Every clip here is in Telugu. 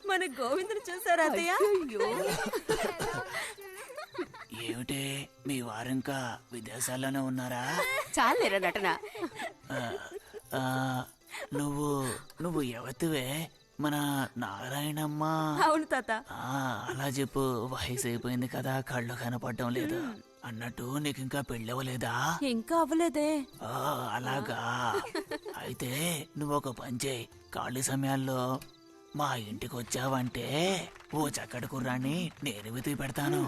మన గోవిందుని చూసారా అత్తయ్య? ఏమిటే మీ వారింకా విదేశాల్లోనే ఉన్నారా? చాలేరా నటన. ఆ, నువ్వు నువ్వు ఎవతివే? మన నారాయణమ్మ. అవును తాత. అలా చెప్పు. వయసు అయిపోయింది కదా, కళ్ళు కనపడటం లేదు. అన్నట్టు నీకు ఇంకా పెళ్ళవలేదా? ఇంకా అవ్వలేదే. అలాగా. అయితే నువ్వు ఒక పని చేయి. ఖాళీ సమయాల్లో మా ఇంటికి వచ్చావంటే ఓ చక్కటి కుర్రాన్ని నేను వెతికి పెడతాను.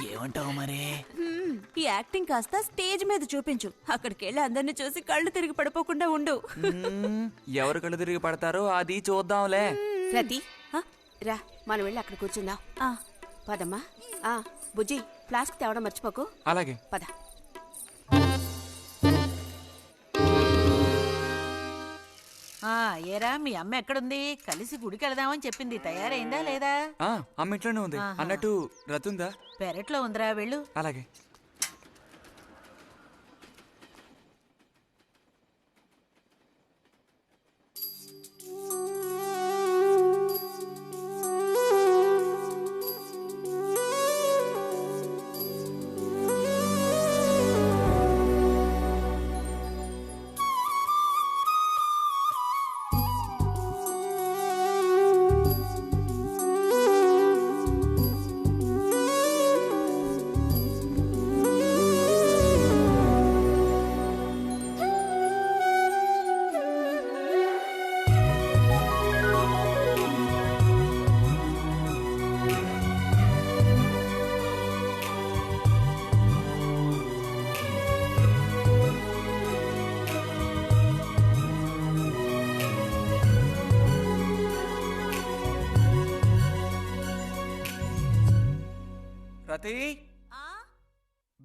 ఏమంటావు మరి? ఈ యాక్టింగ్ కాస్త స్టేజ్ మీద చూపించు. అక్కడికి వెళ్ళి అందరిని చూసి కళ్ళు తిరిగి పడిపోకుండా ఉండు. ఎవరు కళ్ళు తిరిగి పడతారో అది చూద్దాంలే. రతి రా, మనం వెళ్ళి అక్కడ కూర్చుందాం. పదమ్మా. బుజ్జి, ఫ్లాస్క్ తేవడం మర్చిపోకు. అలాగే. పద. ఏరా మీ అమ్మ ఎక్కడుంది? కలిసి గుడికి వెళదామని చెప్పింది. తయారైందా లేదా? అమ్మ ఇంట్లోనే ఉంది. అన్నట్టు రతుందా? పెరట్లో ఉందిరా, వెళ్ళు. అలాగే. రతి,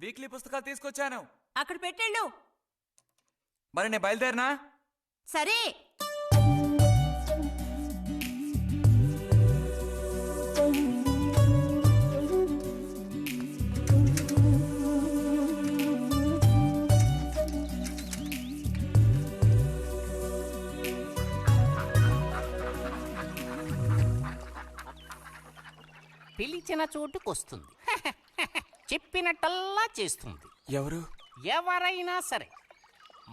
వీక్లీ పుస్తకాలు తీసుకొచ్చాను. అక్కడ పెట్టేళ్ళు. మరి నేను బయలుదేరినా? సరే. పిలిచిన చోటుకొస్తుంది. చెప్పినట్టల్లా చేస్తుంది. ఎవరు? ఎవరైనా సరే.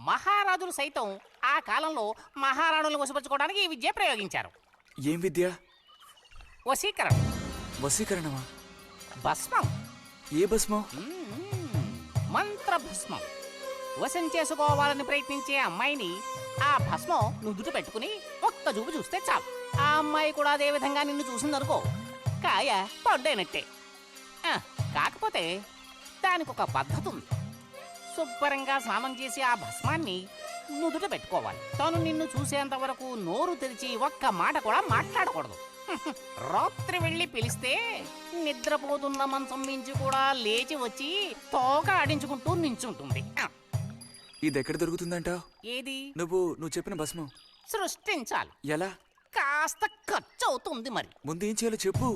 మహారాజులు సైతం ఆ కాలంలో మహారాణులను వశపరచుకోవడానికి ఈ విద్య ప్రయోగించారు. ఏం విద్య? వశీకరణ. వశీకరణమా? భస్మం. ఏ భస్మం? మంత్ర భస్మం. వశం చేసుకోవాలని ప్రయత్నించే అమ్మాయిని ఆ భస్మం నుదుట పెట్టుకుని ఒక్క చూపు చూస్తే చాలు. ఆ అమ్మాయి కూడా అదే విధంగా నిన్ను చూసిందనుకో, కాయ పడ్డైనట్టే. కాకపోతే దానికి ఒక పద్ధతి ఉంది. శుభ్రంగా స్నానం చేసి ఆ భస్మాన్ని నుదుట పెట్టుకోవాలి. తను నిన్ను చూసేంత వరకు నోరు తెరిచి ఒక్క మాట కూడా మాట్లాడకూడదు. రాత్రి వెళ్ళి పిలిస్తే నిద్రపోతున్న మంచం మించి కూడా లేచి వచ్చి తోక ఆడించుకుంటూ నించుంటుంది. ఇది ఎక్కడ దొరుకుతుందంటావు? ఏది? నువ్వు చెప్పిన భస్మం సృష్టించాలి. ఎలా? కాస్త ఖర్చు అవుతుంది. మరి ముందు ఏం చేయాలో చెప్పు.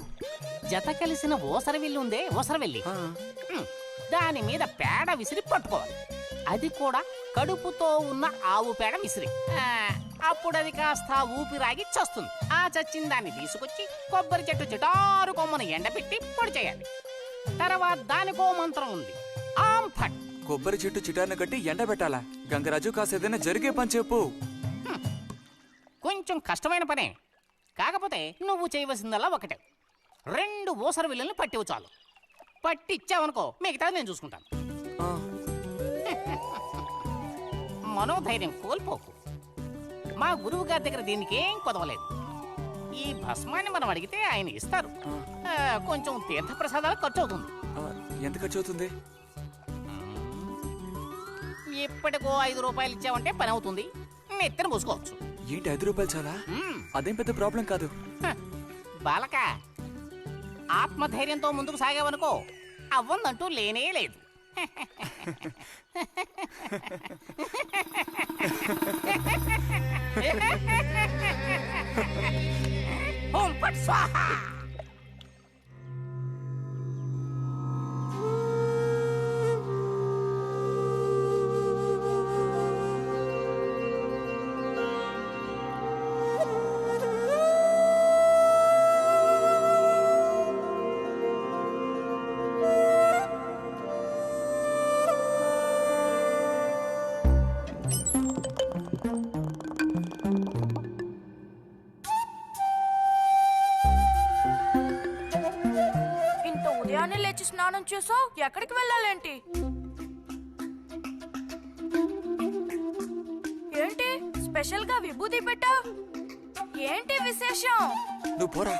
జత కలిసిన ఓసరవిల్లి ఉందే, ఓసరవెల్లి, దాని మీద పేడ విసిరి పట్టుకోవాలి. అది కూడా కడుపుతో ఉన్న ఆవు పేడ విసిరి. అప్పుడు అది కాస్త ఊపిరాగి చస్తుంది. ఆ చచ్చిన దాన్ని తీసుకొచ్చి కొబ్బరి చెట్టు చిటారు కొమ్మను ఎండబెట్టి పొడి చేయాలి. తర్వాత దానికో మంత్రం ఉంది, ఆం ఫట్. కొబ్బరి చెట్టు చిటాన్ని కట్టి ఎండబెట్టాలా? గంగరాజు కాసేదైనా జరిగే పని చెప్పు. కొంచెం కష్టమైన పనే. కాకపోతే నువ్వు చేయవలసిందల్లా ఒకటే, 2 ఊసర విల్లుల్ని పట్టివు చాలు. పట్టిచ్చావనుకో, మిగతాది నేను చూసుకుంటాను. మనోధైర్యం కోల్పోకు. మా గురువు గారి దగ్గర దీనికి ఏం కొదవలేదు. ఈ భస్మాన్ని మనం అడిగితే ఆయన ఇస్తారు. కొంచెం తీర్థ ప్రసాదాలకు ఖర్చు అవుతుంది. ఎంత ఖర్చు అవుతుంది? ఇప్పటికో 5 రూపాయలు ఇచ్చావంటే పని అవుతుంది. నెత్తిన పోసుకోవచ్చు. ఏంటి 5 రూపాయలు చాలా? అదేం పెద్ద ప్రాబ్లం కాదు. బాలక, ఆత్మధైర్యంతో ముందుకు సాగావనుకో, అవ్వందంటూ లేనే లేదు. ఓం ఫట్ స్వాహా. స్నానం చేసావు, ఎక్కడికి వెళ్ళాలేంటి? ఏంటి స్పెషల్ గా విభూతి పెట్టావు? ఏంటి విశేషం? నువ్వు పోరా.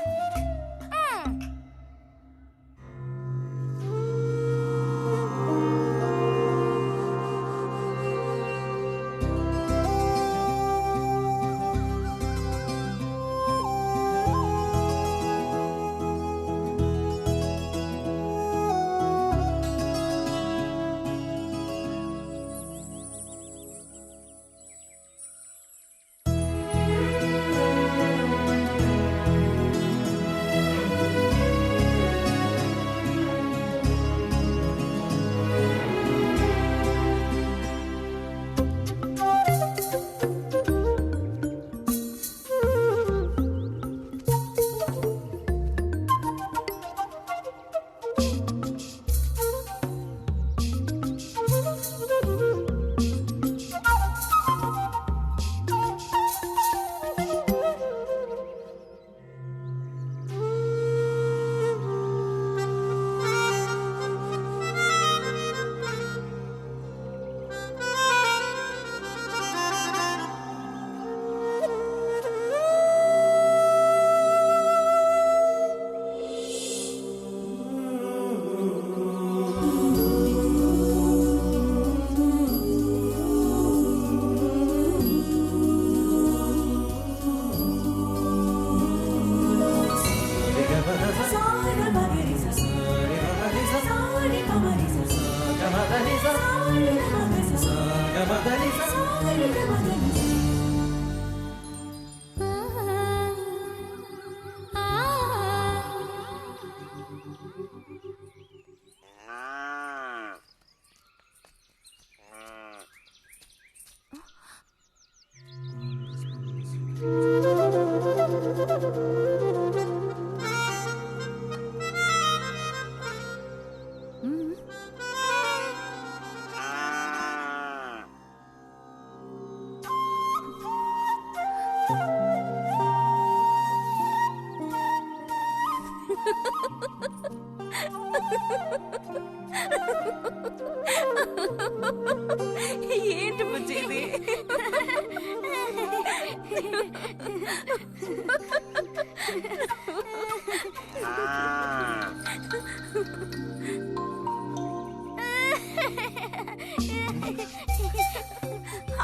ఏంటి బుజ్జి ఇది?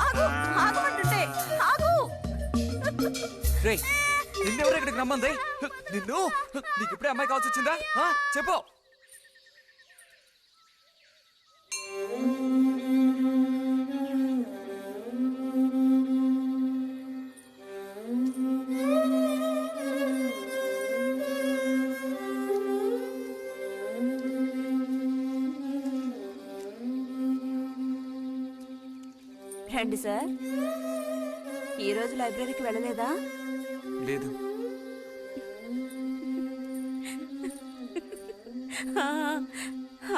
ఆగు, ఆగమంటుంటే ఆగు. రేయ్, నిన్నెవరు ఇక్కడికి రమ్మంది? నిన్ను నీకు ఇప్పుడే అమ్మాయి కావాల్సి వచ్చిందా? చెప్పు. రండి సార్. ఈరోజు లైబ్రరీకి వెళ్ళలేదా? లేదు.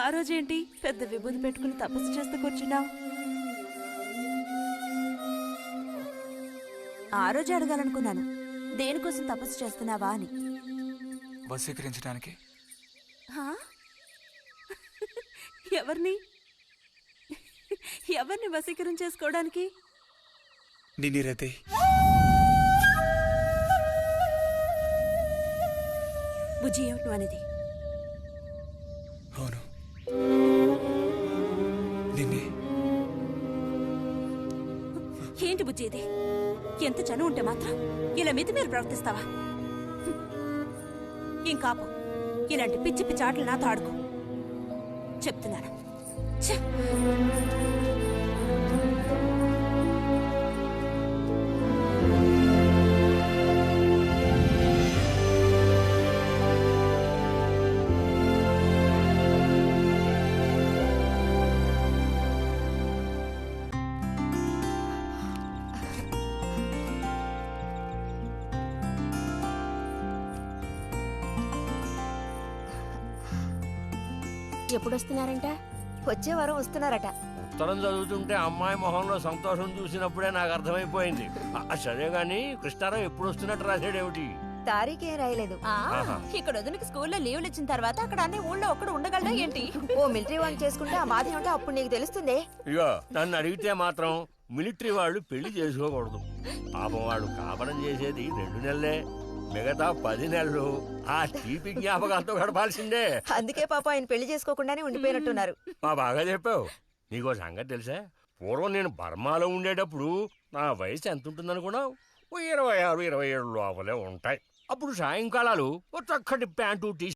ఆ రోజేంటి పెద్ద విభూతి పెట్టుకుని తపస్సు చేస్తూ కూర్చున్నావు? ఆ రోజు అడగాలనుకున్నాను, దేనికోసం తపస్సు చేస్తున్నావా అని. వశీకరించడానికి. ఎవరిని ఎవరిని వశీకరణ చేసుకోవడానికి? నిన్ను రతే. బుజ్జి, ఏమిటి అనేది? అవును, నిన్నే. ఏంటి బుజ్జి ఇది? ఎంత చనువు ఉంటే మాత్రం ఇలా మితిమీరి ప్రవర్తిస్తావా? ఇంకాపు, ఇలాంటి పిచ్చి పిచ్చి ఆటలు నాతో ఆడుకో చెప్తున్నాను. ఛే! ఎప్పుడొస్తున్నారంట? వచ్చే వారం వస్తున్నారట. ఉత్తరం చదువుతుంటే అమ్మాయి మొహంలో సంతోషం చూసినప్పుడే నాకు అర్థమైపోయింది. సరే గాని కృష్ణారావు ఎప్పుడు వస్తున్నట్టు రాశాడేమిటి? తారీఖే రాయలేదు. ఇక్కడ వదినకి స్కూల్లో లీవ్లు ఇచ్చిన తర్వాత అక్కడ అన్ని ఊళ్ళో ఒక్కడు ఉండగలడా ఏంటి? ఓ మిలిటరీ వాడిని చేసుకుంటే ఆ బాధ ఏమిటో అప్పుడు నీకు తెలుస్తుంది. ఇగో నన్ను అడిగితే మాత్రం మిలిటరీ వాళ్ళు పెళ్లి చేసుకోకూడదు. పాపం వాడు కాపరం చేసేది 2 నెలలే, మిగతా 10 నెలలు ఆ తీపి జ్ఞాపకాలతో గడపాల్సిందే. అందుకే పాప ఆయన పెళ్లి చేసుకోకుండానే ఉండిపోయినట్టున్నారు. బాగా చెప్పావు. నీకో సంగతి తెలుసా? పూర్వం నేను బర్మాలో ఉండేటప్పుడు నా వయసు ఎంత ఉంటుందనుకున్నావు? 26, 27 లోపలే ఉంటాయి. అప్పుడు సాయంకాలాలు ఓ చక్కటి ప్యాంటు టీ